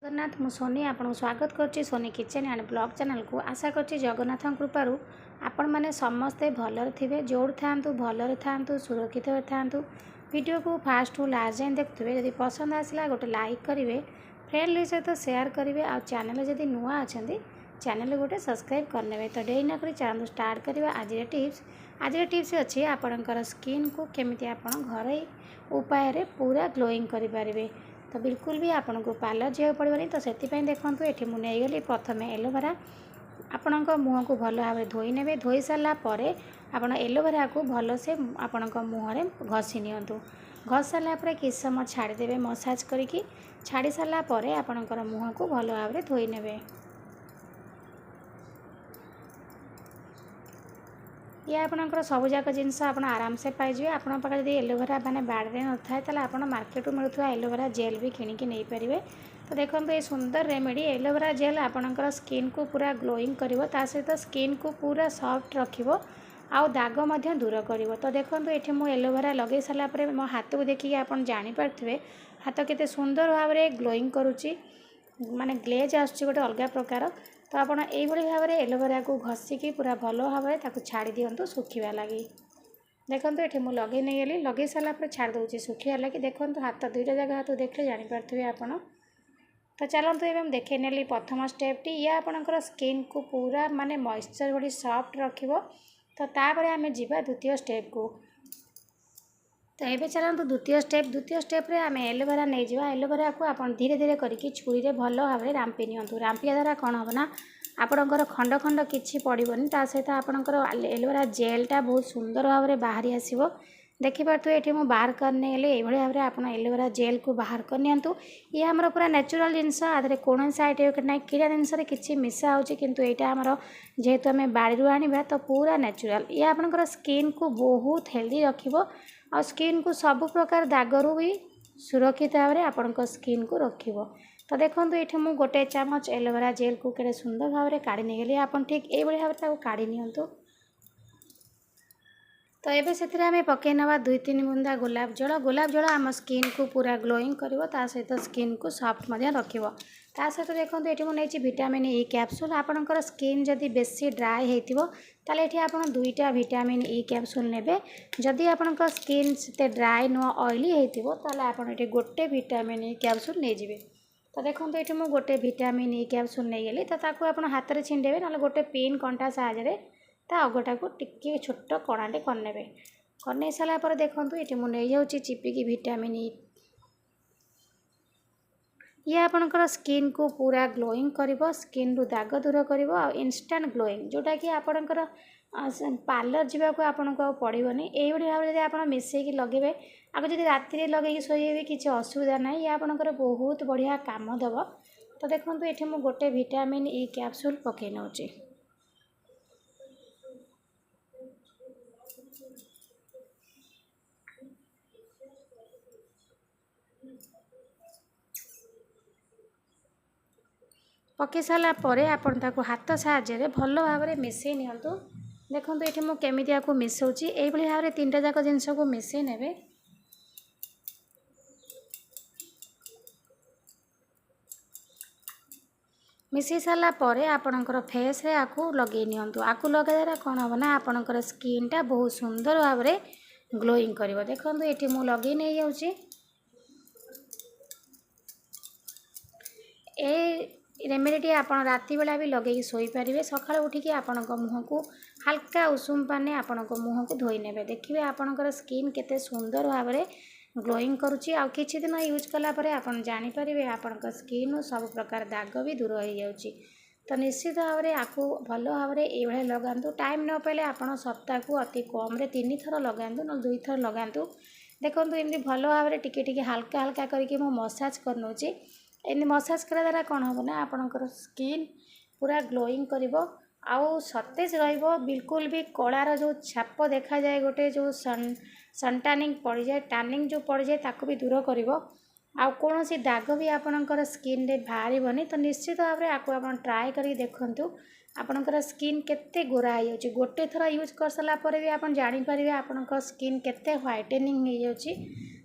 जगन्नाथ मु सोनी आपन स्वागत करछि Soni kitchen and blog channel को। आशा करछि जगन्नाथ कृपारू आपण माने समस्ते भलर थिबे, जोड़ थांतु, भलर थांतु, सुरक्षित थांतु। वीडियो को फास्ट टू लास्ट जाए देखुवे। यदि पसंद आसला गोटे लाइक करेंगे, फ्रेंड सहित शेयर करेंगे, आ चैनल जदि नुआ अच्छा चैनल गोटे सब्सक्राइब करने। तो डेरी नक चैनल स्टार्ट करवा। आज टिप्स अच्छी आपणकर स्किन को केमिति आपण घर उपाय पूरा ग्लोइंग करें। तो बिल्कुल भी आपन को पार्लर जाए पड़ोनी। तो से देखूँ ये मुझे गली प्रथम एलोवेरा आपण मुँह को भल भाव धोई ने। धोई सारापर आपड़ एलोवेरा को भल से आपण मुँह घसी नियंतु। घस सारापर कि समय छाड़ीदे मसाज करी। छाड़ी सारापर आपणकर मुँह को भल भाव धोई ने। ये आपणकर सबुजाक जिनस आप आराम से पाइबे। आपण पाखे जब एलोवेरा मैंने बाड़े न था आप मार्केट मिलूँ एलोवेरा जेल भी किणिकी नहीं पारे। तो देखो ये सुंदर रेमेडी एलोवेरा जेल आपणकर स्किन को पूरा ग्लोइंग कर सहित स्किन को पूरा सॉफ्ट रखिबो आउ दाग मध्य दूर कर। तो देखो ये मुझे एलोवेरा लगे सारापर मो हाथ को देखिए आप जानीपारे हाथ के सुंदर भाव में ग्लोइंग करुच्ची, माने ग्लेज आसुच्ची गोटे अलग प्रकार। तो आप भाव में एलोवेरा को घसिकी पूरा भल भाव में छाड़ी दिंतु सुखा लगी। देखो ये मुझे लगे नहीं गली लगे सारापर छाड़ दूसरी सुखा लगी। देखो हाथ दुईटा जगह हाथ देखले जानीपारे आपण। तो चलते ये देखे नेली प्रथम स्टेपटी। ये आपणकर स्किन को पूरा माने मॉइस्चर भली सॉफ्ट रखिबो। तो तापर आमे जिबा द्वितीय स्टेप को। तो ये चलते द्वितीय स्टेप रे आमे एलोवेरा नहीं जावा। एलोवेरा को आप धीरे धीरे करके छुरी रे भल भाव में रांपी नियंतु। रांपिया द्वारा कौन हम ना आपणकर खंड खंड किछि पड़ोनी। ता सहित आपणकर एलोवेरा जेलटा बहुत सुंदर भाव में बाहरी आसीबो। देखिपे ये मुझे बाहर करने गले ये भाव में आप एलोवेरा जेल को बाहर कर नियंतु। ये आमर पूरा नेचुरल जिनस आधे कौन साइड ना किड़ा जिनस किसी मिसा हो किंतु यहाँ आमर जेहेतु आम बाड़ी आने तो पूरा नेचुरल। ये आपणकर स्किन को बहुत हेल्दी रखिबो और स्किन को सब प्रकार दागरू भी सुरक्षित भाव में आपण स्किन को रखिबो। तो देखो ये मुझे गोटे चामच एलोवेरा जेल को केड़े सुंदर भाव में काढ़ी नहीं गली। आप ठीक ये भाव में काढ़ी नियंतु। तो ये से आम पकई ना 2-3 बूंदा गुलाब जल आम स्किन को पूरा ग्लोइंग कर सहित स्किन को सॉफ्ट रखिबो। ता सहित देखो ये मुझे विटामिन ई कैप्सूल आपणकर स्किन जदि बेसी ड्राए होइतिबो ताले एठी आपण 2टा विटामिन ई कैप्सूल नेबे। जदि आपणकर स्किन से ड्राए नुआ ऑयली होइतिबो ताले आपण एठी गोटे विटामिन ई कैप्सूल नहीं जिवे। तो देखो ये मुझे गोटे विटामिन ई कैप्सूल नहीं गली। तो ताकू आपण हाथ में छिंडेबे ना गोटे पिन कंटा साहाय्य ता अगटा को टिके छोट कणाटे करने। करने सारापर देखो ये मुझे नहीं जाऊँगी चिपिकी विटामिन ई। ये आपणकर स्किन को पूरा ग्लोइंग करिवो, स्किन रु दाग दूर करिवो आ इंस्टेंट ग्लोइंग जोटा कि आपणकर पार्लर जावाक आपको पड़ोनी। यही भाव में आप मिसेक लगे आगे जब राति लगे शोबे किसी असुविधा ना। ये आपणकर बहुत बढ़िया काम दब। तो देखो ये मुझे गोटे विटामिन ई कैप्सूल पकई नौची। पकई सारापर आपन ताको हाथ साहाय्य भल भाव में मिसई नियंतु। देखो ये मुझे केमिति आपको मिसौची यही भाव में 3टा जाक जिनस को मिसई नेबे। मिसई सारापर आपणकर फेस रे आकु लगे नियंतु। आकु लगे द्वारा कौन हम ना आपणकर स्किन टा बहुत सुंदर भाव में ग्लोइंग करिवो। देखो ये मुझे लगे नहीं जाऊँगी। रेमेडी आप राति बेला भी लगे शोपारे। सकाल उठिकी आपण मुँह को हल्का उषुम पानी आपण मुँह को धोई ने। देखिए आपणकर स्किन केते सुंदर भाव में ग्लोइंग करुच्ची। आ किछि दिन यूज कलापर आप जानीपारे आपण स्किन सब प्रकार दाग भी दूर हो जाउची। तो निश्चित भाव में आपको भल भाव में ये लगातु। टाइम न पाइले आप सप्ताह को अति कम 3 थर लगातु न 2 थर लगातु। देखो एमती भल भाव में टिके हल्का हल्का करके मु मसाज कर नौची। एमती मसाज करा द्वारा कौन हम ना आपणकर स्किन पूरा ग्लोइंग करिवो आउ सतेज रहिबो। बिल्कुल भी कलार जो छाप देखा जाए गोटे जो सन टैनिंग पड़ जाए टानिंग जो पड़ जाए ताको भी दूर करिवो। आउ कौन सी दाग भी आपणकर स्किन रे बाहर तो निश्चित भाव में आपको आप ट्राए कर देखूँ आपणकर स्किन केते गोरा हो गोटे थर यूज कर सारापर भी आप जानीपर आप स्किन केते ह्वाइटेनिंग हो जाऊँगी।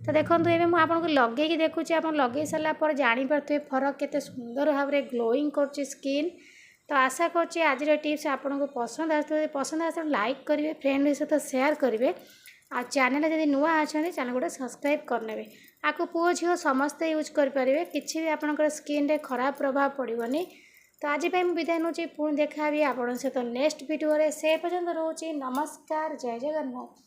तो देखो ये मुझे लगे देखुची आप लगे सारापर जानीपे फरक केते सुंदर भाव में ग्लोइंग कर स्किन। तो आशा करछि आज टिप्स आपको पसंद आस लाइक करेंगे फ्रेंड सहित सेयार करेंगे आ चैनल जब नुआ अच्छा चैनल गोटे सब्सक्राइब करने आपको पुओ झील समस्ते यूज करेंगे किसी भी आपंकर स्किन रे खराब प्रभाव पड़ोनी। तो आज विदाय नौ पुणी देखा आप सहित नेक्स्ट वीडियो से पर्यटन रोचे नमस्कार जय जगन्नाथ।